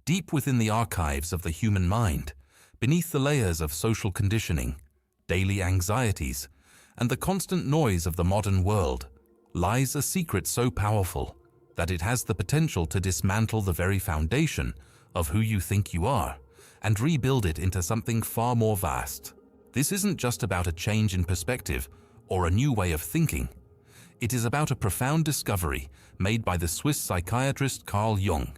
Deep within the archives of the human mind, beneath the layers of social conditioning, daily anxieties, and the constant noise of the modern world, lies a secret so powerful that it has the potential to dismantle the very foundation of who you think you are and rebuild it into something far more vast. This isn't just about a change in perspective or a new way of thinking. It is about a profound discovery made by the Swiss psychiatrist Carl Jung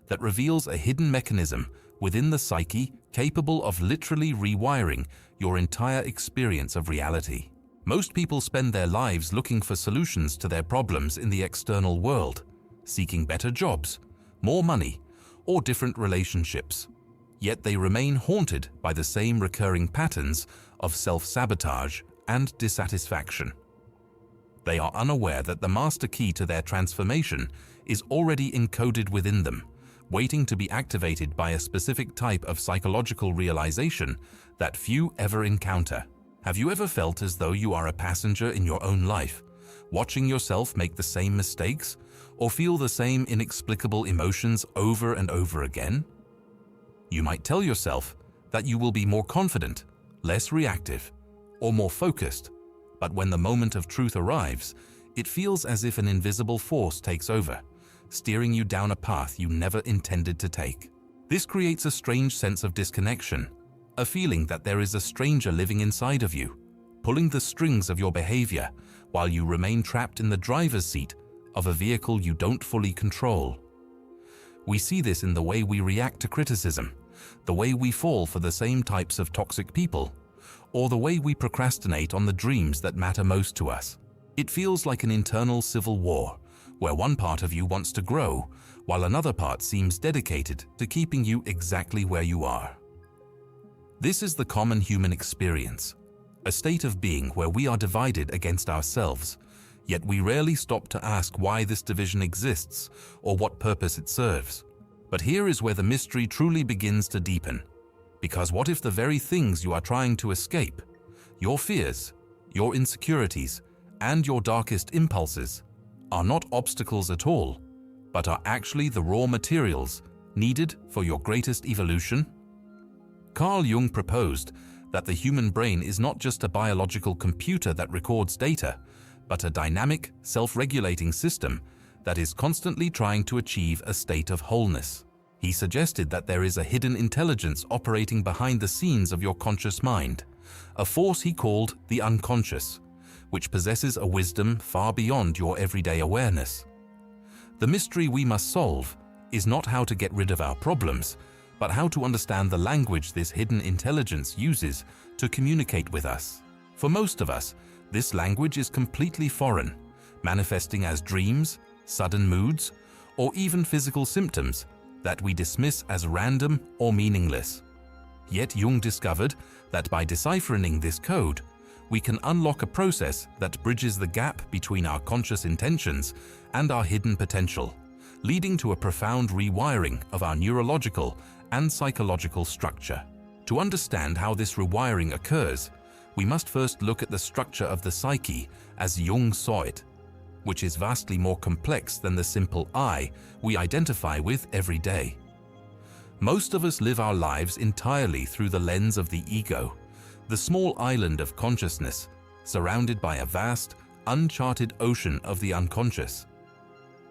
that reveals a hidden mechanism within the psyche capable of literally rewiring your entire experience of reality. Most people spend their lives looking for solutions to their problems in the external world, seeking better jobs, more money, or different relationships. Yet they remain haunted by the same recurring patterns of self-sabotage and dissatisfaction. They are unaware that the master key to their transformation is already encoded within them, waiting to be activated by a specific type of psychological realization that few ever encounter. Have you ever felt as though you are a passenger in your own life, watching yourself make the same mistakes or feel the same inexplicable emotions over and over again? You might tell yourself that you will be more confident, less reactive, or more focused, but when the moment of truth arrives, it feels as if an invisible force takes over, steering you down a path you never intended to take. This creates a strange sense of disconnection, a feeling that there is a stranger living inside of you, pulling the strings of your behavior while you remain trapped in the driver's seat of a vehicle you don't fully control. We see this in the way we react to criticism, the way we fall for the same types of toxic people, or the way we procrastinate on the dreams that matter most to us. It feels like an internal civil war, where one part of you wants to grow, while another part seems dedicated to keeping you exactly where you are. This is the common human experience, a state of being where we are divided against ourselves, yet we rarely stop to ask why this division exists or what purpose it serves. But here is where the mystery truly begins to deepen, because what if the very things you are trying to escape, your fears, your insecurities, and your darkest impulses, are not obstacles at all, but are actually the raw materials needed for your greatest evolution? Carl Jung proposed that the human brain is not just a biological computer that records data, but a dynamic, self-regulating system that is constantly trying to achieve a state of wholeness. He suggested that there is a hidden intelligence operating behind the scenes of your conscious mind, a force he called the unconscious, which possesses a wisdom far beyond your everyday awareness. The mystery we must solve is not how to get rid of our problems, but how to understand the language this hidden intelligence uses to communicate with us. For most of us, this language is completely foreign, manifesting as dreams, sudden moods, or even physical symptoms that we dismiss as random or meaningless. Yet Jung discovered that by deciphering this code, we can unlock a process that bridges the gap between our conscious intentions and our hidden potential, leading to a profound rewiring of our neurological and psychological structure. To understand how this rewiring occurs, we must first look at the structure of the psyche as Jung saw it, which is vastly more complex than the simple I we identify with every day. Most of us live our lives entirely through the lens of the ego, the small island of consciousness surrounded by a vast, uncharted ocean of the unconscious.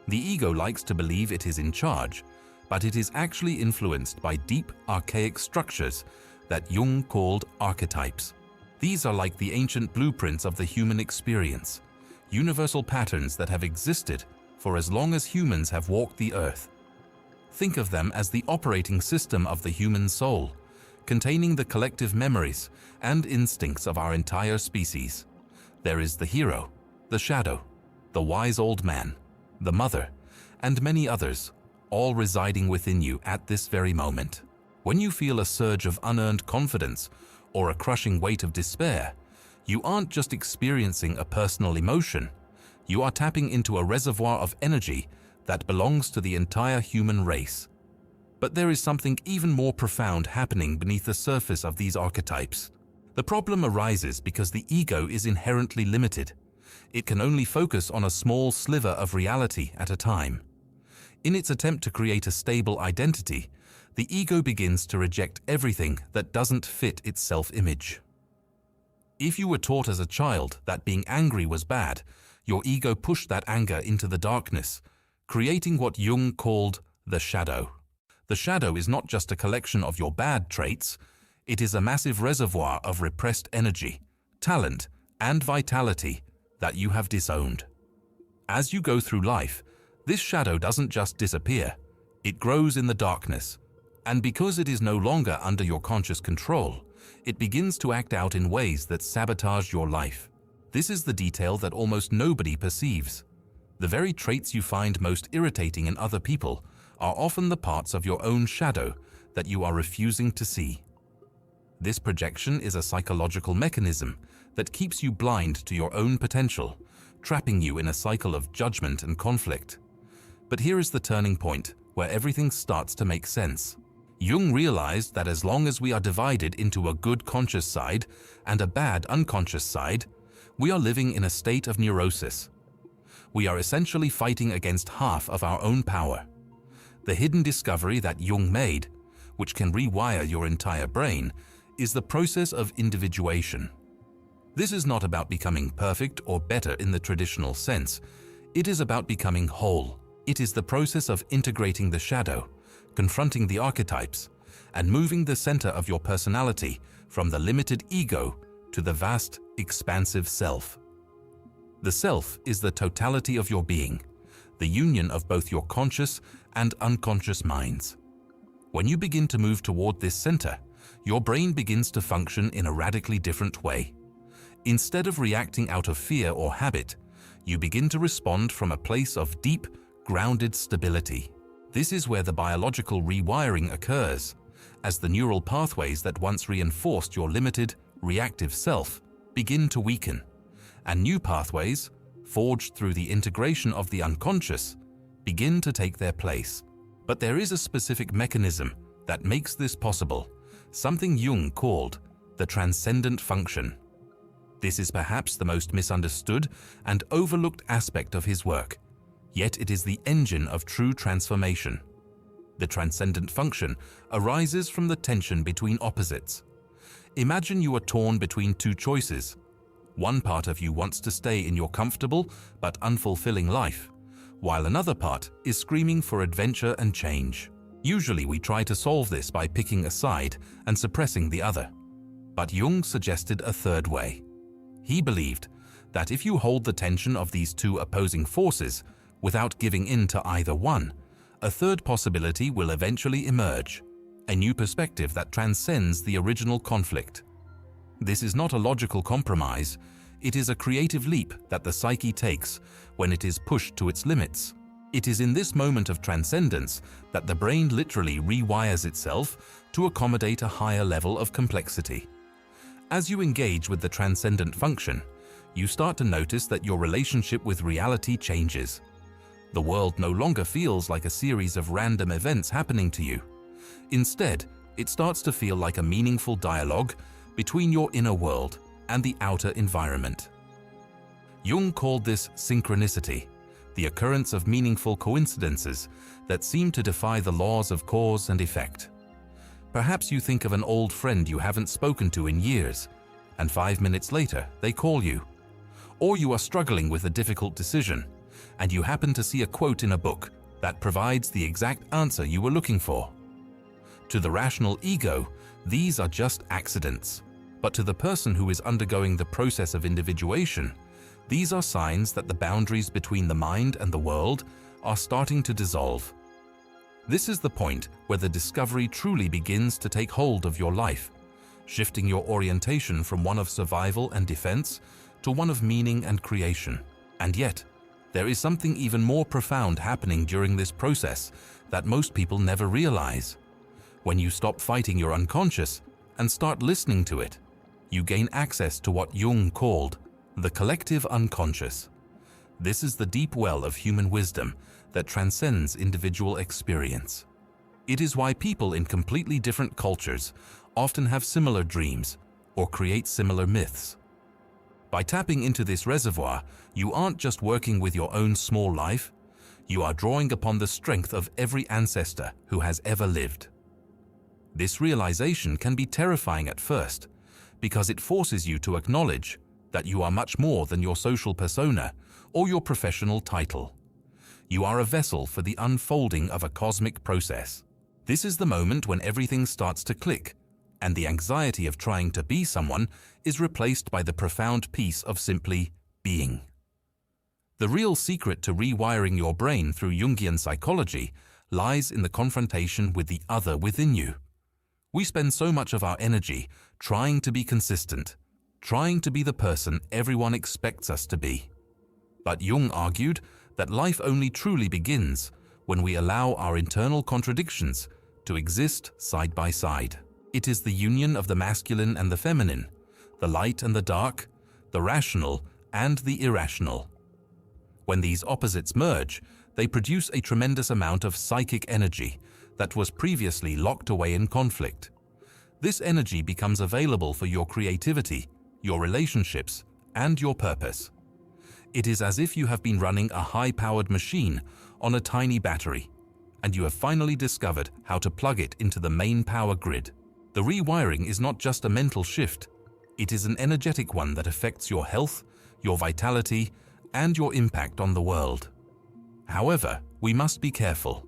The ego likes to believe it is in charge, but it is actually influenced by deep, archaic structures that Jung called archetypes. These are like the ancient blueprints of the human experience, universal patterns that have existed for as long as humans have walked the earth. Think of them as the operating system of the human soul, containing the collective memories and instincts of our entire species. There is the hero, the shadow, the wise old man, the mother, and many others, all residing within you at this very moment. When you feel a surge of unearned confidence or a crushing weight of despair, you aren't just experiencing a personal emotion, you are tapping into a reservoir of energy that belongs to the entire human race. But there is something even more profound happening beneath the surface of these archetypes. The problem arises because the ego is inherently limited. It can only focus on a small sliver of reality at a time. In its attempt to create a stable identity, the ego begins to reject everything that doesn't fit its self-image. If you were taught as a child that being angry was bad, your ego pushed that anger into the darkness, creating what Jung called the shadow. The shadow is not just a collection of your bad traits, it is a massive reservoir of repressed energy, talent, and vitality that you have disowned. As you go through life, this shadow doesn't just disappear, it grows in the darkness, and because it is no longer under your conscious control, it begins to act out in ways that sabotage your life. This is the detail that almost nobody perceives. The very traits you find most irritating in other people are often the parts of your own shadow that you are refusing to see. This projection is a psychological mechanism that keeps you blind to your own potential, trapping you in a cycle of judgment and conflict. But here is the turning point where everything starts to make sense. Jung realized that as long as we are divided into a good conscious side and a bad unconscious side, we are living in a state of neurosis. We are essentially fighting against half of our own power. The hidden discovery that Jung made, which can rewire your entire brain, is the process of individuation. This is not about becoming perfect or better in the traditional sense. It is about becoming whole. It is the process of integrating the shadow, confronting the archetypes, and moving the center of your personality from the limited ego to the vast, expansive self. The self is the totality of your being, the union of both your conscious and unconscious minds. When you begin to move toward this center, your brain begins to function in a radically different way. Instead of reacting out of fear or habit, you begin to respond from a place of deep, grounded stability. This is where the biological rewiring occurs, as the neural pathways that once reinforced your limited, reactive self begin to weaken, and new pathways, forged through the integration of the unconscious, begin to take their place. But there is a specific mechanism that makes this possible, something Jung called the transcendent function. This is perhaps the most misunderstood and overlooked aspect of his work, yet it is the engine of true transformation. The transcendent function arises from the tension between opposites. Imagine you are torn between two choices. One part of you wants to stay in your comfortable but unfulfilling life, while another part is screaming for adventure and change. Usually we try to solve this by picking a side and suppressing the other. But Jung suggested a third way. He believed that if you hold the tension of these two opposing forces without giving in to either one, a third possibility will eventually emerge, a new perspective that transcends the original conflict. This is not a logical compromise, it is a creative leap that the psyche takes when it is pushed to its limits. It is in this moment of transcendence that the brain literally rewires itself to accommodate a higher level of complexity. As you engage with the transcendent function, you start to notice that your relationship with reality changes. The world no longer feels like a series of random events happening to you. Instead, it starts to feel like a meaningful dialogue between your inner world and the outer environment. Jung called this synchronicity, the occurrence of meaningful coincidences that seem to defy the laws of cause and effect. Perhaps you think of an old friend you haven't spoken to in years, and 5 minutes later they call you. Or you are struggling with a difficult decision, and you happen to see a quote in a book that provides the exact answer you were looking for. To the rational ego, these are just accidents. But to the person who is undergoing the process of individuation, these are signs that the boundaries between the mind and the world are starting to dissolve. This is the point where the discovery truly begins to take hold of your life, shifting your orientation from one of survival and defense to one of meaning and creation. And yet, there is something even more profound happening during this process that most people never realize. When you stop fighting your unconscious and start listening to it, you gain access to what Jung called the collective unconscious. This is the deep well of human wisdom that transcends individual experience. It is why people in completely different cultures often have similar dreams or create similar myths. By tapping into this reservoir, you aren't just working with your own small life, you are drawing upon the strength of every ancestor who has ever lived. This realization can be terrifying at first, because it forces you to acknowledge that you are much more than your social persona or your professional title. You are a vessel for the unfolding of a cosmic process. This is the moment when everything starts to click, and the anxiety of trying to be someone is replaced by the profound peace of simply being. The real secret to rewiring your brain through Jungian psychology lies in the confrontation with the other within you. We spend so much of our energy trying to be consistent, trying to be the person everyone expects us to be. But Jung argued that life only truly begins when we allow our internal contradictions to exist side by side. It is the union of the masculine and the feminine, the light and the dark, the rational and the irrational. When these opposites merge, they produce a tremendous amount of psychic energy that was previously locked away in conflict. This energy becomes available for your creativity, your relationships, and your purpose. It is as if you have been running a high-powered machine on a tiny battery, and you have finally discovered how to plug it into the main power grid. The rewiring is not just a mental shift, it is an energetic one that affects your health, your vitality, and your impact on the world. However, we must be careful,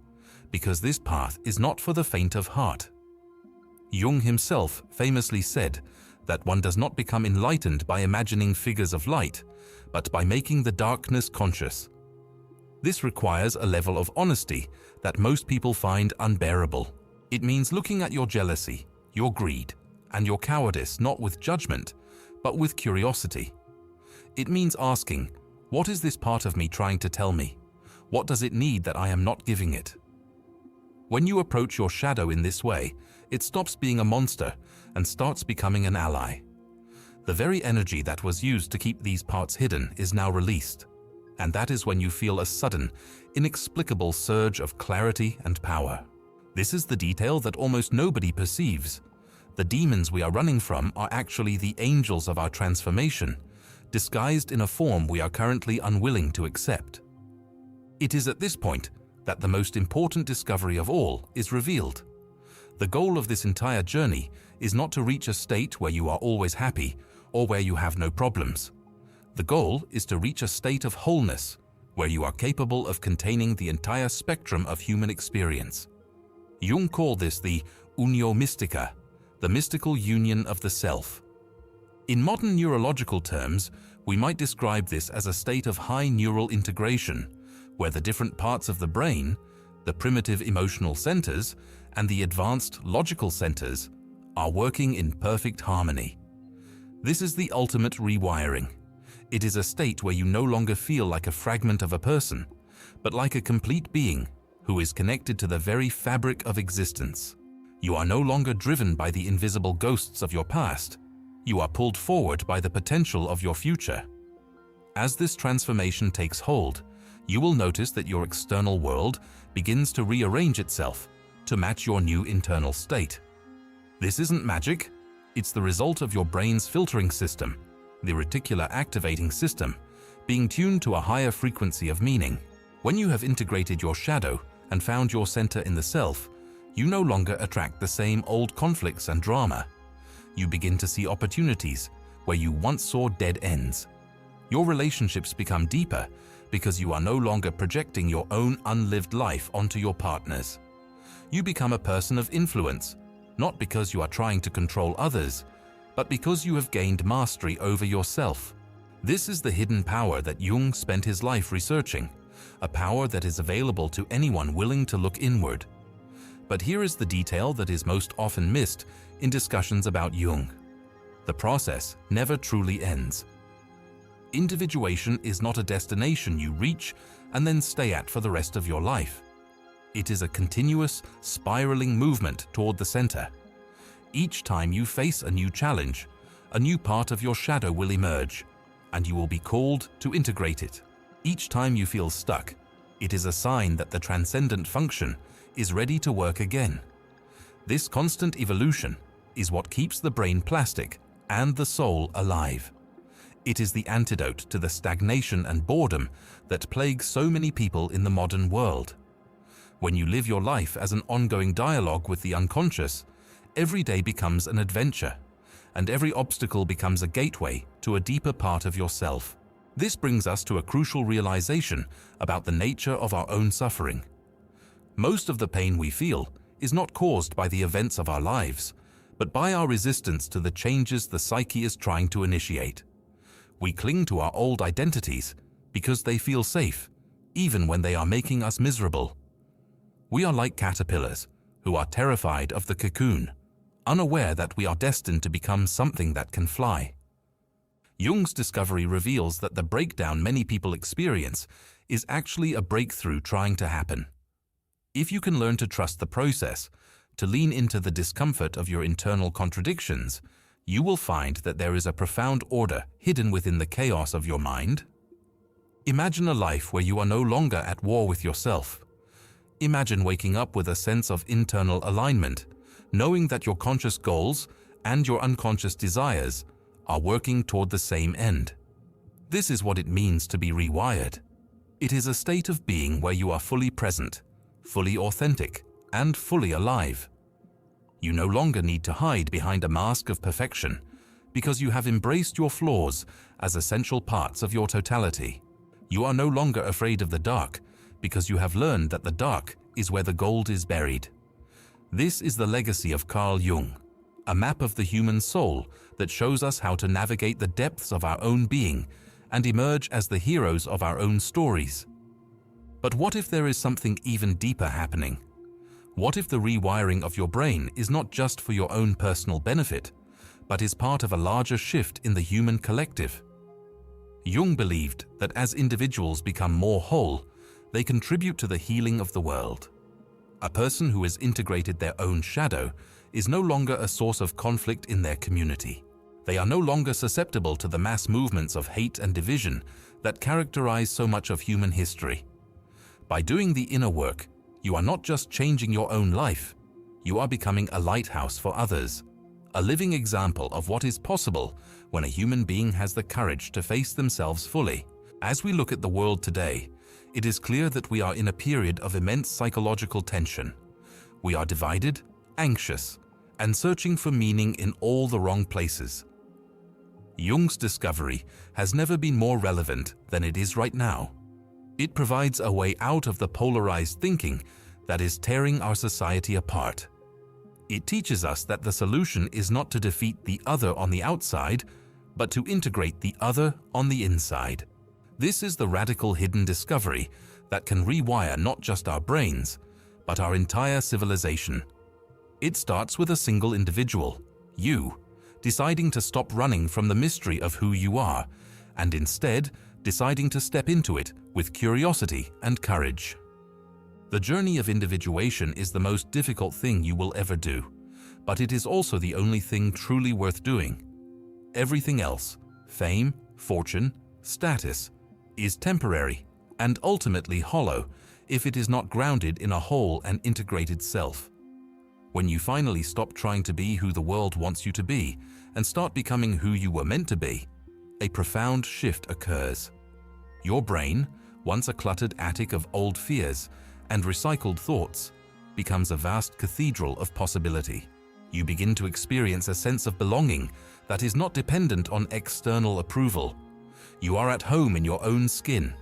because this path is not for the faint of heart. Jung himself famously said that one does not become enlightened by imagining figures of light, but by making the darkness conscious. This requires a level of honesty that most people find unbearable. It means looking at your jealousy, your greed, and your cowardice not with judgment, but with curiosity. It means asking, what is this part of me trying to tell me? What does it need that I am not giving it? When you approach your shadow in this way, it stops being a monster and starts becoming an ally. The very energy that was used to keep these parts hidden is now released, and that is when you feel a sudden, inexplicable surge of clarity and power. This is the detail that almost nobody perceives. The demons we are running from are actually the angels of our transformation, disguised in a form we are currently unwilling to accept. It is at this point that the most important discovery of all is revealed. The goal of this entire journey is not to reach a state where you are always happy or where you have no problems. The goal is to reach a state of wholeness, where you are capable of containing the entire spectrum of human experience. Jung called this the unio mystica, the mystical union of the self. In modern neurological terms, we might describe this as a state of high neural integration, where the different parts of the brain, the primitive emotional centers, and the advanced logical centers are working in perfect harmony. This is the ultimate rewiring. It is a state where you no longer feel like a fragment of a person, but like a complete being who is connected to the very fabric of existence. You are no longer driven by the invisible ghosts of your past. You are pulled forward by the potential of your future. As this transformation takes hold, you will notice that your external world begins to rearrange itself to match your new internal state. This isn't magic, it's the result of your brain's filtering system, the reticular activating system, being tuned to a higher frequency of meaning. When you have integrated your shadow and found your center in the self, you no longer attract the same old conflicts and drama. You begin to see opportunities where you once saw dead ends. Your relationships become deeper because you are no longer projecting your own unlived life onto your partners. You become a person of influence, not because you are trying to control others, but because you have gained mastery over yourself. This is the hidden power that Jung spent his life researching, a power that is available to anyone willing to look inward. But here is the detail that is most often missed in discussions about Jung. The process never truly ends. Individuation is not a destination you reach and then stay at for the rest of your life. It is a continuous, spiraling movement toward the center. Each time you face a new challenge, a new part of your shadow will emerge, and you will be called to integrate it. Each time you feel stuck, it is a sign that the transcendent function is ready to work again. This constant evolution is what keeps the brain plastic and the soul alive. It is the antidote to the stagnation and boredom that plague so many people in the modern world. When you live your life as an ongoing dialogue with the unconscious, Every day becomes an adventure, and every obstacle becomes a gateway to a deeper part of yourself. This brings us to a crucial realization about the nature of our own suffering. Most of the pain we feel is not caused by the events of our lives, but by our resistance to the changes the psyche is trying to initiate. We cling to our old identities because they feel safe, even when they are making us miserable. We are like caterpillars who are terrified of the cocoon, unaware that we are destined to become something that can fly. Jung's discovery reveals that the breakdown many people experience is actually a breakthrough trying to happen. If you can learn to trust the process, to lean into the discomfort of your internal contradictions, you will find that there is a profound order hidden within the chaos of your mind. Imagine a life where you are no longer at war with yourself. Imagine waking up with a sense of internal alignment, knowing that your conscious goals and your unconscious desires are working toward the same end. This is what it means to be rewired. It is a state of being where you are fully present, fully authentic, and fully alive. You no longer need to hide behind a mask of perfection because you have embraced your flaws as essential parts of your totality. You are no longer afraid of the dark because you have learned that the dark is where the gold is buried. This is the legacy of Carl Jung, a map of the human soul that shows us how to navigate the depths of our own being and emerge as the heroes of our own stories. But what if there is something even deeper happening? What if the rewiring of your brain is not just for your own personal benefit, but is part of a larger shift in the human collective? Jung believed that as individuals become more whole, they contribute to the healing of the world. A person who has integrated their own shadow is no longer a source of conflict in their community. They are no longer susceptible to the mass movements of hate and division that characterize so much of human history. By doing the inner work, you are not just changing your own life, you are becoming a lighthouse for others, a living example of what is possible when a human being has the courage to face themselves fully. As we look at the world today, it is clear that we are in a period of immense psychological tension. We are divided, anxious, and searching for meaning in all the wrong places. Jung's discovery has never been more relevant than it is right now. It provides a way out of the polarized thinking that is tearing our society apart. It teaches us that the solution is not to defeat the other on the outside, but to integrate the other on the inside. This is the radical hidden discovery that can rewire not just our brains, but our entire civilization. It starts with a single individual, you, deciding to stop running from the mystery of who you are, and instead deciding to step into it with curiosity and courage. The journey of individuation is the most difficult thing you will ever do, but it is also the only thing truly worth doing. Everything else, fame, fortune, status, is temporary and ultimately hollow if it is not grounded in a whole and integrated self. When you finally stop trying to be who the world wants you to be and start becoming who you were meant to be, a profound shift occurs. Your brain, once a cluttered attic of old fears and recycled thoughts, becomes a vast cathedral of possibility. You begin to experience a sense of belonging that is not dependent on external approval. You are at home in your own skin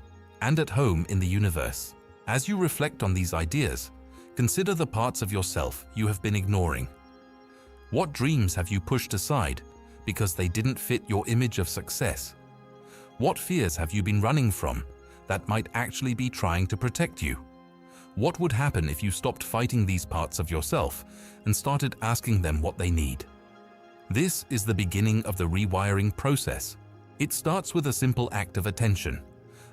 and at home in the universe. As you reflect on these ideas, consider the parts of yourself you have been ignoring. What dreams have you pushed aside because they didn't fit your image of success? What fears have you been running from that might actually be trying to protect you? What would happen if you stopped fighting these parts of yourself and started asking them what they need? This is the beginning of the rewiring process. It starts with a simple act of attention,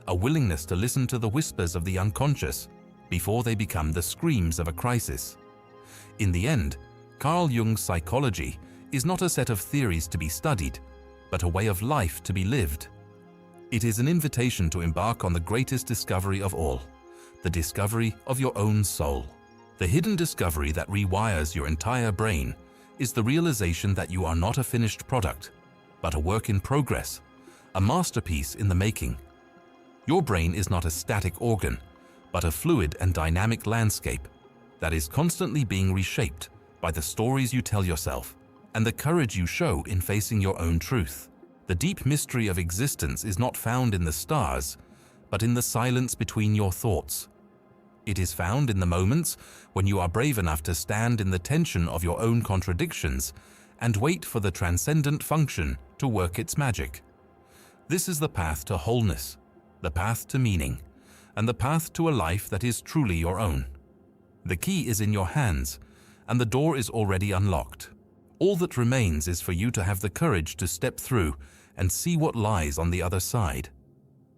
a willingness to listen to the whispers of the unconscious before they become the screams of a crisis. In the end, Carl Jung's psychology is not a set of theories to be studied, but a way of life to be lived. It is an invitation to embark on the greatest discovery of all, the discovery of your own soul. The hidden discovery that rewires your entire brain is the realization that you are not a finished product, but a work in progress, a masterpiece in the making. Your brain is not a static organ, but a fluid and dynamic landscape that is constantly being reshaped by the stories you tell yourself, and the courage you show in facing your own truth. The deep mystery of existence is not found in the stars, but in the silence between your thoughts. It is found in the moments when you are brave enough to stand in the tension of your own contradictions and wait for the transcendent function to work its magic. This is the path to wholeness, the path to meaning, and the path to a life that is truly your own. The key is in your hands, and the door is already unlocked. All that remains is for you to have the courage to step through and see what lies on the other side.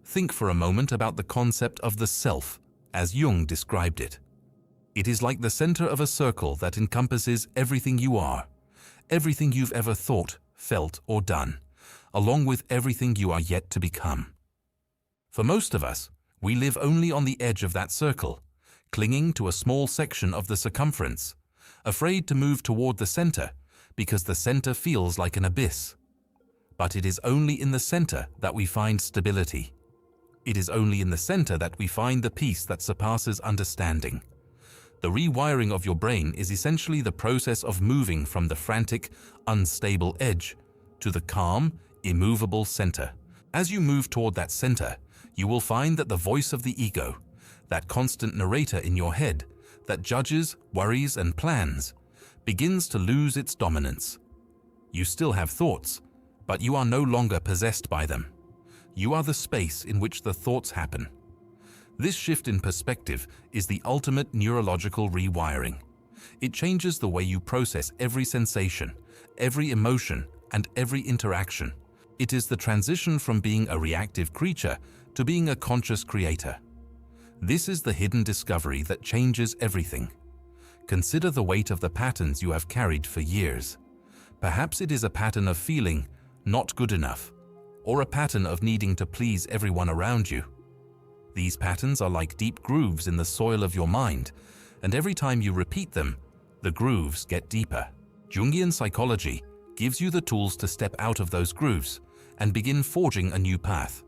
Think for a moment about the concept of the self, as Jung described it. It is like the center of a circle that encompasses everything you are, everything you've ever thought, felt, or done, along with everything you are yet to become. For most of us, we live only on the edge of that circle, clinging to a small section of the circumference, afraid to move toward the center because the center feels like an abyss. But it is only in the center that we find stability. It is only in the center that we find the peace that surpasses understanding. The rewiring of your brain is essentially the process of moving from the frantic, unstable edge to the calm, immovable center. As you move toward that center, you will find that the voice of the ego, that constant narrator in your head that judges, worries, and plans, begins to lose its dominance. You still have thoughts, but you are no longer possessed by them. You are the space in which the thoughts happen. This shift in perspective is the ultimate neurological rewiring. It changes the way you process every sensation, every emotion, and every interaction. It is the transition from being a reactive creature to being a conscious creator. This is the hidden discovery that changes everything. Consider the weight of the patterns you have carried for years. Perhaps it is a pattern of feeling not good enough, or a pattern of needing to please everyone around you. These patterns are like deep grooves in the soil of your mind, and every time you repeat them, the grooves get deeper. Jungian psychology gives you the tools to step out of those grooves and begin forging a new path.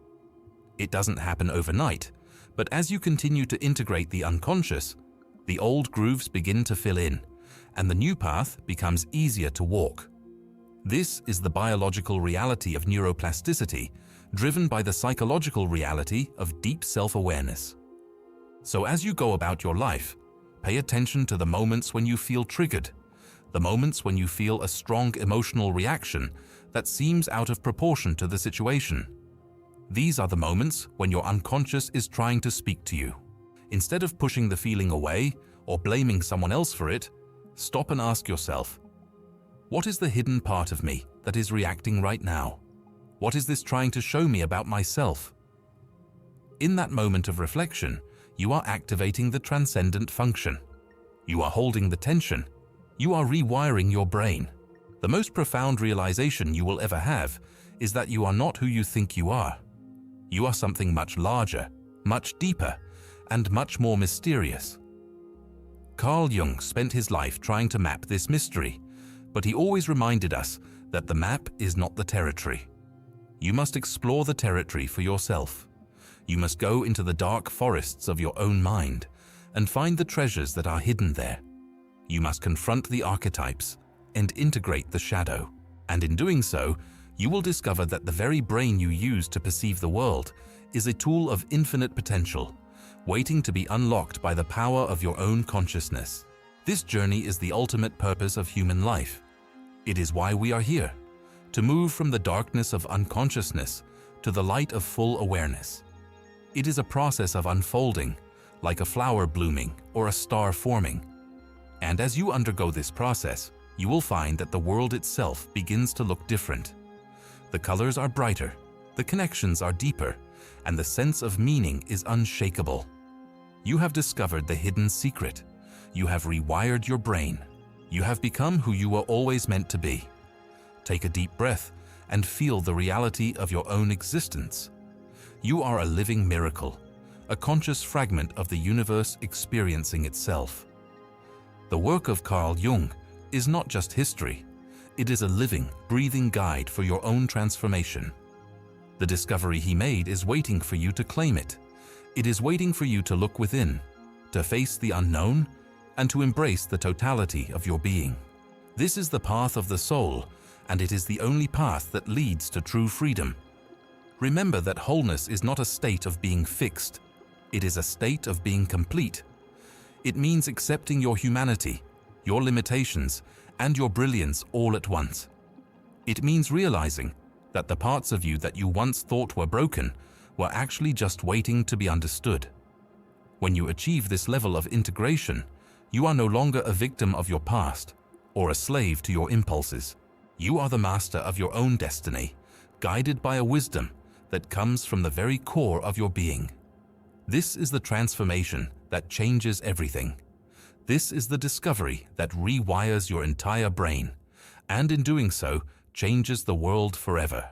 It doesn't happen overnight, but as you continue to integrate the unconscious, the old grooves begin to fill in, and the new path becomes easier to walk. This is the biological reality of neuroplasticity, driven by the psychological reality of deep self-awareness. So as you go about your life, pay attention to the moments when you feel triggered, the moments when you feel a strong emotional reaction that seems out of proportion to the situation. These are the moments when your unconscious is trying to speak to you. Instead of pushing the feeling away or blaming someone else for it, stop and ask yourself, what is the hidden part of me that is reacting right now? What is this trying to show me about myself? In that moment of reflection, you are activating the transcendent function. You are holding the tension. You are rewiring your brain. The most profound realization you will ever have is that you are not who you think you are. You are something much larger, much deeper, and much more mysterious. Carl Jung spent his life trying to map this mystery, but he always reminded us that the map is not the territory. You must explore the territory for yourself. You must go into the dark forests of your own mind and find the treasures that are hidden there. You must confront the archetypes and integrate the shadow. And in doing so, you will discover that the very brain you use to perceive the world is a tool of infinite potential, waiting to be unlocked by the power of your own consciousness. This journey is the ultimate purpose of human life. It is why we are here, to move from the darkness of unconsciousness to the light of full awareness. It is a process of unfolding, like a flower blooming or a star forming. And as you undergo this process, you will find that the world itself begins to look different. The colors are brighter, the connections are deeper, and the sense of meaning is unshakable. You have discovered the hidden secret. You have rewired your brain. You have become who you were always meant to be. Take a deep breath and feel the reality of your own existence. You are a living miracle, a conscious fragment of the universe experiencing itself. The work of Carl Jung is not just history. It is a living, breathing guide for your own transformation. The discovery he made is waiting for you to claim it. It is waiting for you to look within, to face the unknown, and to embrace the totality of your being. This is the path of the soul, and it is the only path that leads to true freedom. Remember that wholeness is not a state of being fixed. It is a state of being complete. It means accepting your humanity, your limitations, and your brilliance all at once. It means realizing that the parts of you that you once thought were broken were actually just waiting to be understood. When you achieve this level of integration, you are no longer a victim of your past or a slave to your impulses. You are the master of your own destiny, guided by a wisdom that comes from the very core of your being. This is the transformation that changes everything. This is the discovery that rewires your entire brain, and in doing so, changes the world forever.